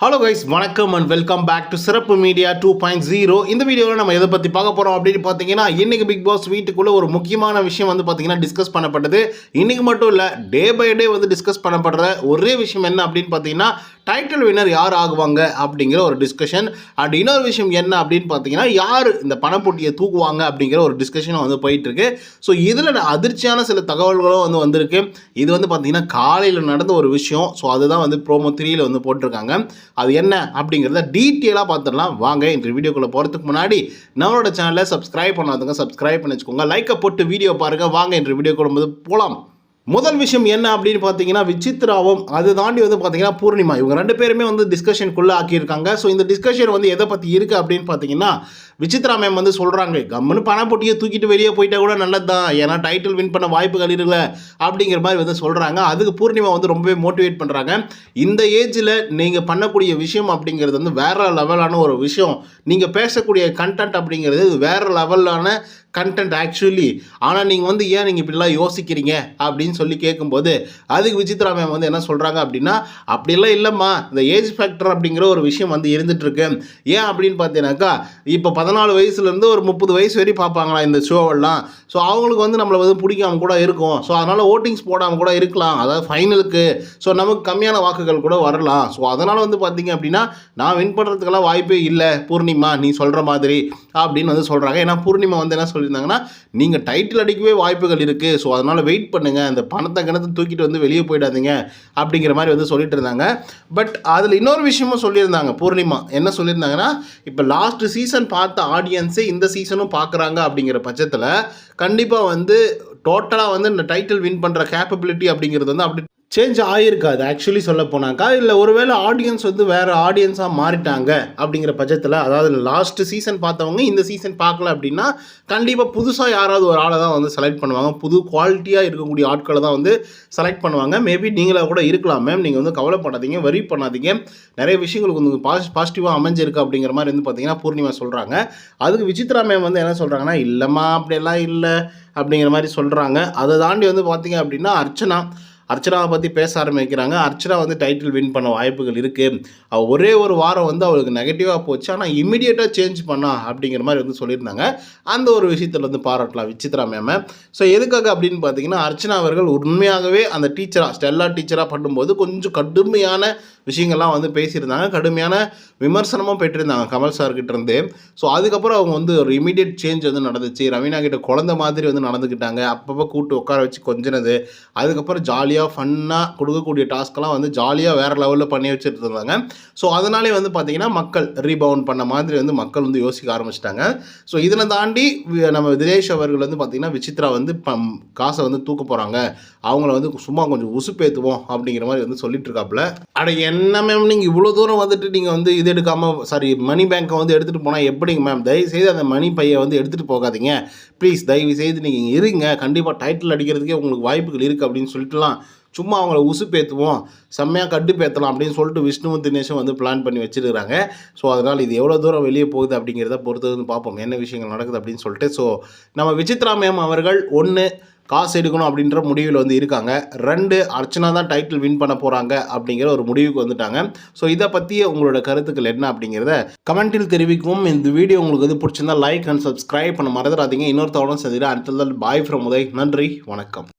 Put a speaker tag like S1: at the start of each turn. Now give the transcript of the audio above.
S1: Hello guys, வணக்கம் and welcome back to சிறப்பு media 2.0. இந்த வீடியோவில் நம்ம எதை பற்றி பார்க்க போகிறோம் அப்படின்னு பார்த்தீங்கன்னா, இன்றைக்கி பிக் பாஸ் வீட்டுக்குள்ளே ஒரு முக்கியமான விஷயம் வந்து பார்த்தீங்கன்னா டிஸ்கஸ் பண்ணப்பட்டது. இன்றைக்கி மட்டும் இல்லை, டே பை டே வந்து டிஸ்கஸ் பண்ணப்படுற ஒரே விஷயம் என்ன அப்படின்னு பார்த்தீங்கன்னா, டைட்டில் வின்னர் யார் ஆகுவாங்க அப்படிங்கிற ஒரு டிஸ்கஷன். அண்ட் இன்னொரு விஷயம் என்ன அப்படின்னு பார்த்தீங்கன்னா, யார் இந்த பணப்போட்டியை தூக்குவாங்க அப்படிங்கிற ஒரு டிஸ்கஷனும் வந்து போயிட்டுருக்கு. ஸோ இதில் அதிர்ச்சியான சில தகவல்களும் வந்து வந்திருக்கு. இது வந்து பார்த்தீங்கன்னா காலையில் நடந்த ஒரு விஷயம். ஸோ அதுதான் வந்து ப்ரோமோ 3ல் வந்து போட்டிருக்காங்க. அது என்ன அப்படிங்கிறத டீட்டெயிலாக பார்த்துடலாம் வாங்க. இந்த வீடியோக்குள்ளே போகிறதுக்கு முன்னாடி நம்மளோட சேனலை சப்ஸ்கிரைப் பண்ணாதுங்க, சப்ஸ்கிரைப் பண்ணி வச்சுக்கோங்க. லைக்கை போட்டு வீடியோ பாருங்கள். வாங்க இந்த வீடியோக்குள்ள போகலாம். முதல் விஷயம் என்ன அப்படின்னு பார்த்தீங்கன்னா, விசித்ராவும் அதை தாண்டி வந்து பார்த்தீங்கன்னா பூர்ணிமா, இவங்க ரெண்டு பேருமே வந்து டிஸ்கஷனுக்குள்ளே ஆக்கியிருக்காங்க. ஸோ இந்த டிஸ்கஷன் வந்து எதை பற்றி இருக்குது அப்படின்னு பார்த்தீங்கன்னா, விசித்ரா மேம் வந்து சொல்கிறாங்க, கம்முன்னு பணப்போட்டியை தூக்கிட்டு வெளியே போயிட்டா கூட நல்லது தான், ஏன்னா டைட்டில் வின் பண்ண வாய்ப்புகள் இருக்குல்ல அப்படிங்கிற மாதிரி வந்து சொல்கிறாங்க. அதுக்கு பூர்ணிமா வந்து ரொம்பவே மோட்டிவேட் பண்ணுறாங்க. இந்த ஏஜில் நீங்கள் பண்ணக்கூடிய விஷயம் அப்படிங்கிறது வந்து வேறு லெவலான ஒரு விஷயம். நீங்கள் பேசக்கூடிய கண்டென்ட் அப்படிங்கிறது வேறு லெவலான கண்டென்ட் ஆக்சுவலி. ஆனால் நீங்கள் வந்து ஏன் நீங்கள் இப்படிலாம் யோசிக்கிறீங்க அப்படின்னு சொல்லி கேட்கும்போது, அதுக்கு விசித்ரா மேம் வந்து என்ன சொல்கிறாங்க அப்படின்னா, அப்படிலாம் இல்லைம்மா, இந்த ஏஜ் ஃபேக்டர் அப்படிங்கிற ஒரு விஷயம் வந்து இருந்துகிட்ருக்கு. ஏன் அப்படின்னு பார்த்தீங்கன்னாக்கா, இப்போ 14 வயசுலேருந்து ஒரு 30 வயசு வரையும் பார்ப்பாங்களா இந்த ஷோவெல்லாம். ஸோ அவங்களுக்கு வந்து நம்மளை வந்து பிடிக்காம கூட இருக்கும். ஸோ அதனால் ஓட்டிங்ஸ் போடாமல் கூட இருக்கலாம், அதாவது ஃபைனலுக்கு. ஸோ நமக்கு கம்மியான வாக்குகள் கூட வரலாம். ஸோ அதனால் வந்து பார்த்தீங்க அப்படின்னா, நான் வின் பண்ணுறதுக்கெல்லாம் வாய்ப்பே இல்லை பூர்ணிமா, நீ சொல்கிற மாதிரி அப்படின்னு வந்து சொல்கிறாங்க. ஏன்னா பூர்ணிமா வந்து என்ன சொல்லியிருந்தாங்கன்னா, நீங்கள் டைட்டில் அடிக்கவே வாய்ப்புகள் இருக்குது. ஸோ அதனால் வெயிட் பண்ணுங்கள், அந்த பணத்தை தூக்கிட்டு வந்து வெளியே போயிடாதீங்க அப்படிங்கிற மாதிரி வந்து சொல்லிட்டு இருந்தாங்க. பட் அதில் இன்னொரு விஷயமும் சொல்லியிருந்தாங்க பூர்ணிமா. என்ன சொல்லியிருந்தாங்கன்னா, இப்போ லாஸ்ட் சீசன் பார்த்த ஆடியன்ஸே இந்த சீசனும் பார்க்குறாங்க அப்படிங்கிற பட்சத்தில் கண்டிப்பாக வந்து டோட்டலாக வந்து இந்த டைட்டில் வின் பண்ணுற கேப்பபிலிட்டி அப்படிங்கிறது வந்து அப்படி சேஞ்ச் ஆகிருக்காது ஆக்சுவலி சொல்ல போனாக்கா. இல்லை ஒருவேளை ஆடியன்ஸ் வந்து வேறு ஆடியன்ஸாக மாறிட்டாங்க அப்படிங்கிற பட்சத்தில், அதாவது லாஸ்ட் சீசன் பார்த்தவங்க இந்த சீசன் பார்க்கல அப்படின்னா கண்டிப்பாக புதுசாக யாராவது ஒரு ஆளை தான் வந்து செலக்ட் பண்ணுவாங்க. புது குவாலிட்டியாக இருக்கக்கூடிய ஆட்களை தான் வந்து செலக்ட் பண்ணுவாங்க. மேபி நீங்களாக கூட இருக்கலாம் மேம், நீங்கள் வந்து கவலைப்படாதீங்க, வரி பண்ணாதீங்க, நிறைய விஷயங்களுக்கு வந்து பாசிட்டிவாக அமைஞ்சிருக்கு அப்படிங்கிற மாதிரி வந்து பார்த்தீங்கன்னா பூர்ணிமா சொல்கிறாங்க. அதுக்கு விசித்ரா மேம் வந்து என்ன சொல்கிறாங்கன்னா, இல்லைம்மா அப்படியெல்லாம் இல்லை அப்படிங்கிற மாதிரி சொல்கிறாங்க. அதை தாண்டி வந்து பார்த்தீங்க அப்படின்னா அர்ச்சனாவை பற்றி பேச ஆரம்பிக்கிறாங்க. அர்ச்சனா வந்து டைட்டில் வின் பண்ண வாய்ப்புகள் இருக்குது. அவள் ஒரே ஒரு வாரம் வந்து அவளுக்கு நெகட்டிவாக போச்சு, ஆனால் இம்மிடியேட்டாக சேஞ்ச் பண்ணா அப்படிங்கிற மாதிரி வந்து சொல்லியிருந்தாங்க. அந்த ஒரு விஷயத்தில் வந்து பாராட்டலாம் விசித்ரா மேமை. ஸோ எதுக்காக அப்படின்னு பார்த்தீங்கன்னா, அர்ச்சனா அவர்கள் உண்மையாகவே அந்த டீச்சராக ஸ்டெல்லா டீச்சராக பண்ணும்போது கொஞ்சம் கடுமையான விஷயங்கள்லாம் வந்து பேசியிருந்தாங்க, கடுமையான விமர்சனமும் பெற்றிருந்தாங்க கமல் சார்கிட்ட இருந்து. ஸோ அதுக்கப்புறம் அவங்க வந்து ஒரு இமீடியட் சேஞ்ச் வந்து நடந்துச்சு. ரவீனா கிட்ட குழந்தை மாதிரி வந்து நடந்துக்கிட்டாங்க. அப்பப்போ கூப்பிட்டு உட்கார வச்சு கொஞ்சினது, அதுக்கப்புறம் ஜாலியாக ஃபன்னாக கொடுக்கக்கூடிய டாஸ்க்கெல்லாம் வந்து ஜாலியாக வேறு லெவலில் பண்ணி வச்சுட்டு இருந்தாங்க. ஸோ அதனாலே வந்து பார்த்திங்கன்னா மக்கள் ரீபவுண்ட் பண்ண மாதிரி வந்து மக்கள் வந்து யோசிக்க ஆரம்பிச்சிட்டாங்க. ஸோ இதில் தாண்டி நம்ம தினேஷ் அவர்கள் வந்து பார்த்திங்கன்னா, விசித்ரா வந்து காசை வந்து தூக்க போகிறாங்க, அவங்கள வந்து சும்மா கொஞ்சம் உசுப்பேற்றுவோம் அப்படிங்கிற மாதிரி வந்து சொல்லிட்டு இருக்காப்புல. அட என்ன மேம், நீங்கள் இவ்வளோ தூரம் வந்துட்டு நீங்கள் வந்து இது எடுக்காமல் மணி பேங்க்கை வந்து எடுத்துகிட்டு போனால் எப்படிங்க மேம், தயவுசெய்து அந்த மணி பையை வந்து எடுத்துகிட்டு போகாதீங்க ப்ளீஸ், தயவு செய்து நீங்கள் இருங்க, கண்டிப்பாக டைட்டில் அடிக்கிறதுக்கே உங்களுக்கு வாய்ப்புகள் இருக்குது அப்படின்னு சொல்லிட்டுலாம் சும்மா அவங்கள உசுப்பேற்றுவோம், செம்மையாக கட்டுப்பேற்றலாம் அப்படின்னு சொல்லிட்டு விஷ்ணுவும் தினேஷும் வந்து பிளான் பண்ணி வச்சுருக்காங்க. ஸோ அதனால் இது எவ்வளோ தூரம் வெளியே போகுது அப்படிங்கிறத பொறுத்து வந்து பார்ப்போம் என்ன விஷயங்கள் நடக்குது அப்படின்னு சொல்லிட்டு. ஸோ நம்ம விசித்ரா மேம் அவர்கள் 1 காசு எடுக்கணும் அப்படின்ற முடிவில் வந்து இருக்காங்க. 2 அர்ச்சனா தான் டைட்டில் வின் பண்ண போகிறாங்க அப்படிங்கிற ஒரு முடிவுக்கு வந்துட்டாங்க. ஸோ இதை பற்றி உங்களோட கருத்துக்கள் என்ன அப்படிங்கிறத கமெண்ட்டில் தெரிவிக்கும். இந்த வீடியோ உங்களுக்கு வந்து பிடிச்சிருந்தா லைக் அண்ட் சப்ஸ்கிரைப் பண்ண மறந்துடாதீங்க. இன்னொருத்தவங்களும் சந்திக்கிறேன். அடுத்தது பாய் ஃப்ரம் உதய். நன்றி, வணக்கம்.